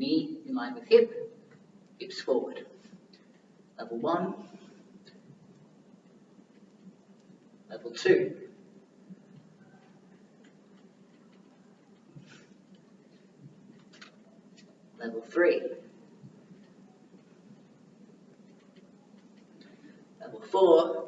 knee in line with hip, hips forward. Level 1, level 2, level 3, level 4,